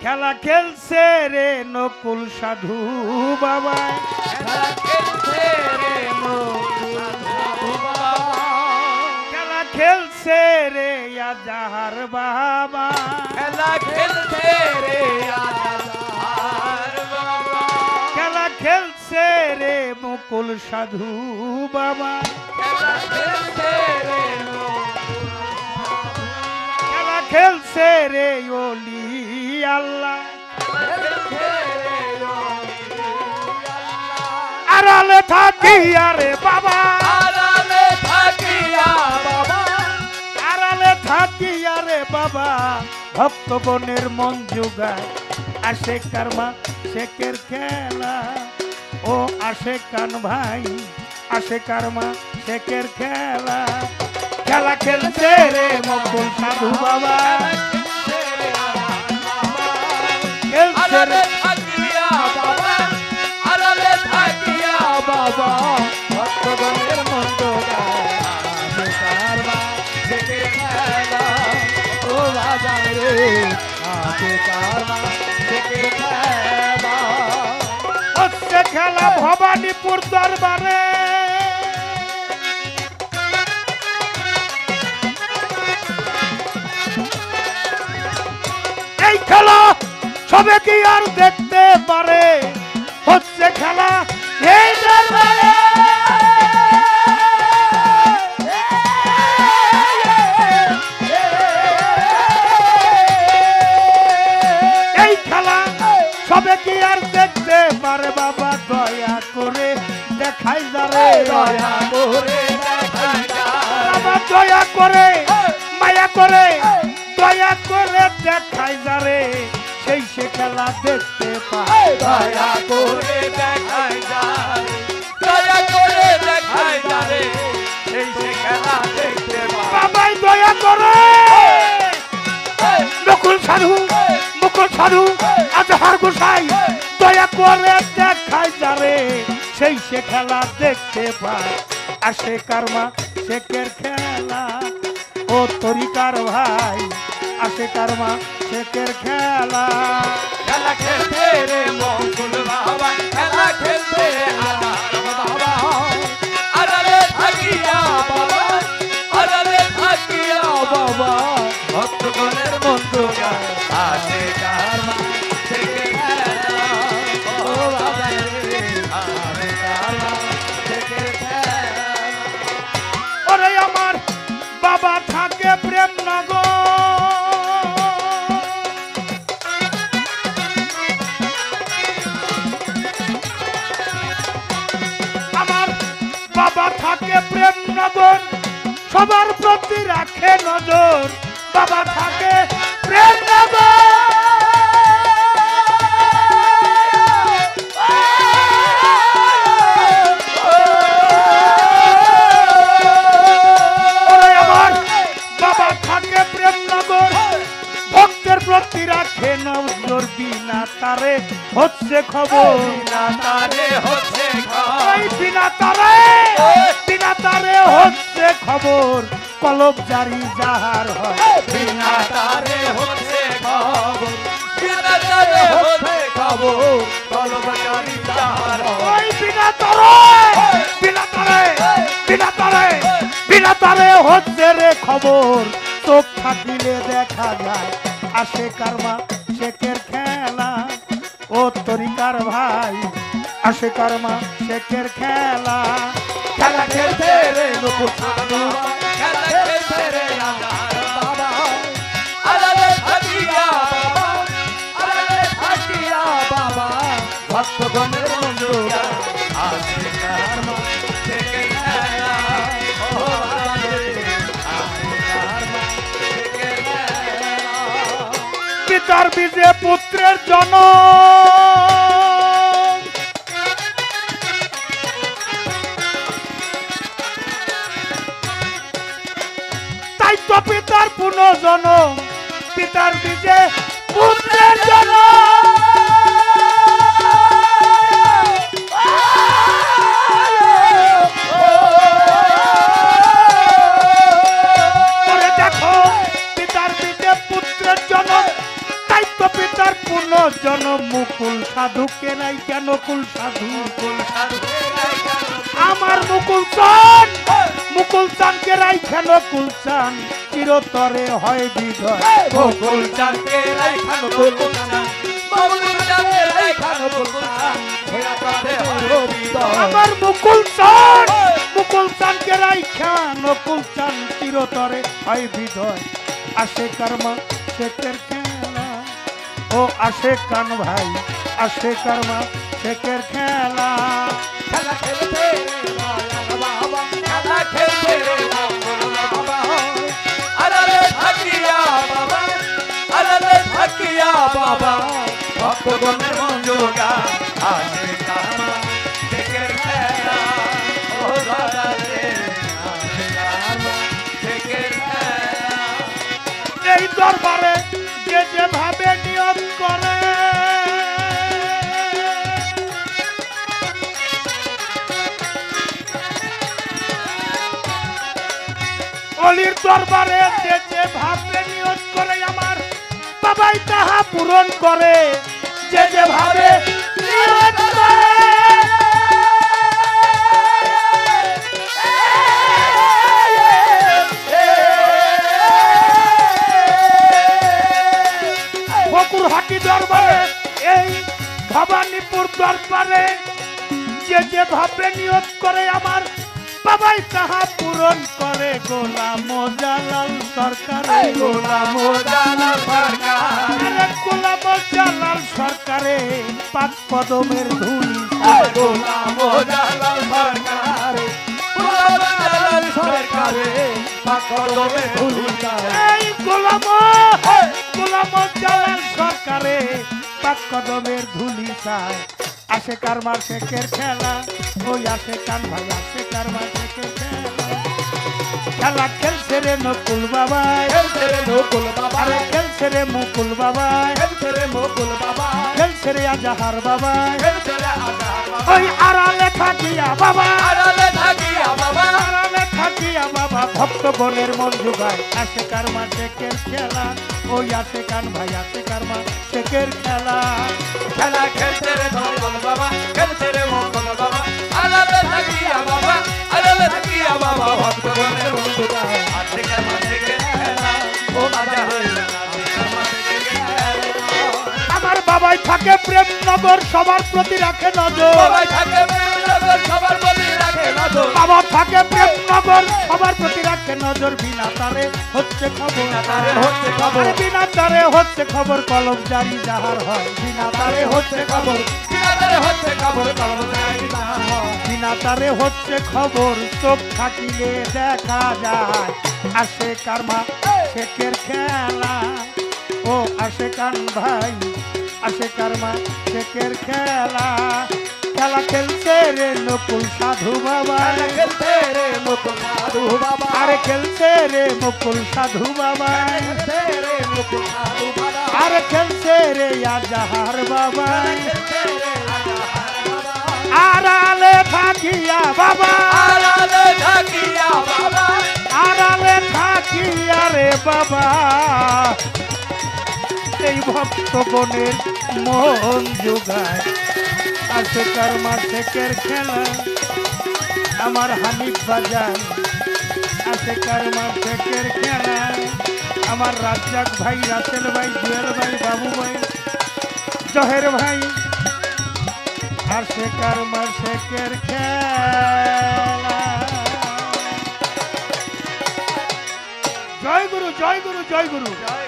খেলা খেলছে রে নকুল সাধু বাবা, খেলা খেলছে রে নকুল সাধু বাবা, খেলা খেলছে রে আজাহার বাবা, খেলা খেলছে রে আজাহার বাবা, খেলা খেলছে রে মুকুল সাধু বাবা, খেলা খেলছে রে খেলা খেলছে রে ওলি আল্লাহ, আড়ালে থাকিয়া রে বাবা, আড়ালে থাকিয়া বাবা, আড়ালে থাকিয়া রে বাবা, ভক্তগণের মন জুগায় আসে কারমা শেখের খেলা, ও আসে কান ভাই আসে কারমা শেখের খেলা, খেলা খেলছে রে মুকুল সাধু বাবা, খেলছে রে আড়ালে থাকিয়া বাবা, ভক্তগণের মন জোগায় আসে কারমা শেখের খেলা, ও বাবা রে আসে কারমা শেখের খেলা, হচ্ছে খেলা ভবানীপুর দরবারে, এই খেলা সবে কি আর দেখতে পারে, হচ্ছে খেলা এই দরবারে, এই খেলা সবে কি আর দেখতে পারে, বাবা দয়া করে দেখাই যারে, দয়া করে দেখাই বাবা দয়া করে মায়া করে দয়া করে দেখাই যারে, সেই সে খেলা দেখতে পায়, দয়া করে দেখাই যায়, দয়া করে দেখাই যারে, এই সে খেলা দেখতে পায়, বাবাই দয়া করে নকুল সাধু মুকুল সাধু আজহার গোসাই দয়া করে দেখাই যারে, সেই সে খেলা দেখতে পায়, আসে কারমা শেখের খেলা, ও তরিকার ভাই আসে কারমা শেখের খেলা, খেলা খেলতে রে মঙ্গল বাবা, খেলা খেলতে আধার বাবা, আড়ালে থাকিয়া বাবা, আড়ালে থাকিয়া বাবা, ভক্তগণের মন জোগায় আসে কারমা শেখের খেলা, ও বাবা রে আসে কারমা শেখের খেলা, ওরে আমার বাবা থাকে প্রেমনগর, আমার বাবা থাকে প্রেমনগর, সবার প্রতি রাখে নজর, বাবা থাকে প্রেমনগর, ওরে আমার বাবা থাকে প্রেমনগর, ভক্তের প্রতি রাখে নজর, বিনা তারে হচ্ছে খবর, বিনা তারে হচ্ছে ওই বিনা তারে হচ্ছে খবর, কলব জারি যাহার হয়, বিনা তারে হচ্ছে খবর, বিনা তারে হচ্ছে খবর, কলবকারী যাহার ওই বিনা তারে হচ্ছে রে খবর, চোখ থাকিলে দেখা যায় আসে কারমা শেখের খেলা, ও তরিকার ভাই আসে কারমা শেখের খেলা, খেলা খেলতে রে নকুল সাধু বাবা, খেলা খেলতে রে আজাহার বাবা, আড়ালে থাকিয়া বাবা, আড়ালে থাকিয়া বাবা, ভক্তগণের মন জোগায় আসে কারমা শেখের খেলা, ও বাবা রে আসে কারমা শেখের খেলা, পিতার বীজে পুত্রের জন্ম, তাই তো পিতার পুনর্জন্ম, পিতার বীজে পুত্রের জন্ম, দেখো পিতার বীজে পুত্রের জন্ম, তাই তো পিতার পুনর্জন মুকুল সাধুকে নাই কেন কুল সাধু আমার মুকুল চানকে রাই কেন কুলচান চিরতরে হয় বিধয় মুকুল চাঁদকে রাইখান মুকুল চাঁদ মুকুল চাঁদকে রাইখান মুকুল চাঁদ চিরতরে হয় বিধয় আমার মুকুল চানকে রাই কেন কুলচান চিরতরে হয় বিধয় আসে কর্মা শেখের খেলা ও আসে কান ভাই আসে কর্মা শেখের খেলা খেলা খেলতে রে বাবা খেলা খেলতে রে বাবা আরে থাকিয়া বাবা আরে থাকিয়া বাবা ভক্তগণের মন জোগা আসে কামা শেখের খেলা ও দাদা রে আসে কামা শেখের খেলা এই দরবারে যে যেভাবে নিয়ম করে অলির দরবারে যে যেভাবে নিয়ম করে আমার বাবাই তাহা পূরণ করে যে যেভাবে নিয়ম করে ফকুরহাটি দরবারে এই ভবানীপুর দরবারে যে যেভাবে নিয়ত করে আমার বাবাই তাহা পূরণ করে গোলাম জালাল সরকারে গোলাম জালাল সরকার গোলাম জালাল সরকারে পাঁচ কদমের ধুলি গোলাম জালাল সরকার গোলাম জালাল সরকারে পাকড়বে ভুলিকা এই গোলাম জালাল সরকারে পাঁচ কদমের ধুলি চায় আসে কারমার শেখের খেলা ওই আসে কান ভাই আসে কারমার শেখের খেলা খেলছে রে নকুল বাবাই খেলতে রে নকুল বাবা আরে খেলছে রে মুকুল বাবাই খেলতে রে মুকুল বাবা খেলছে রে আজাহার বাবাই খেলতে রে আজার বাবা ওই আড়ালে থাকিয়া বাবা আড়ালে থাকিয়া বাবা আড়ালে থাকিয়া বাবা ভক্তগণের মন জুগায় আসে কারমা শেখের খেলা ওই আসে কান ভাই আসে কারমা শেখের খেলা খেলা খেলতে রে নকুল বাবা খেলতে রে মুকুল বাবা আড়ালে থাকিয়া বাবা আড়ালে থাকিয়া বাবা ভক্তগণের বন্ধু আজকে কেমন থেকে খেলা ও রাজা হইল আজকে কেমন থেকে খেলা আমার বাবাই থাকে প্রেমনগর সবার প্রতি রাখে নজর সবাই থাকে প্রেমনগর সবার প্রতি রাখে নজর বাবা থাকে প্রেমনগর সবার প্রতি রাখে নজর বিনা তারে হচ্ছে খবর বিনা তারে হচ্ছে খবর। আরে বিনা তারে হচ্ছে খবর কলম জারি যাহার হয় বিনা তারে হচ্ছে খবর বিনাদারে হচ্ছে খবর কলম জারি যাহার হয় বিনা তারে হচ্ছে খবর চোখ থাকিলে দেখা যায় আসে কারমা শেখের খেলা ও আসে কান ভাই আসে কারমা শেখের খেলা খেলা খেলছে রে নকুল সাধু বাবা খেলতে রে মুকুল সাধু বাবা আরে খেলছে রে মুকুল সাধু বাবা খেলতে রে মুকুল সাধু বাবা আরে খেলছে রে আজাহার বাবা খেলতে রে আজাহার বাবা আড়ালে থাকিয়া বাবা আড়ালে থাকিয়া বাবা আড়ালে থাকিয়া রে বাবা এই ভক্তগণের মন যোগায় আসে কর্মা শেখের খেলা আমার হানিফ বাজার আসে কর্মা শেখের খেলা আমার রাজ্জাক ভাই রাসেল ভাই জুয়েল ভাই বাবু ভাই জহের ভাই আসে কর্মা শেখের খেলা জয় গুরু জয় গুরু জয় গুরু জয়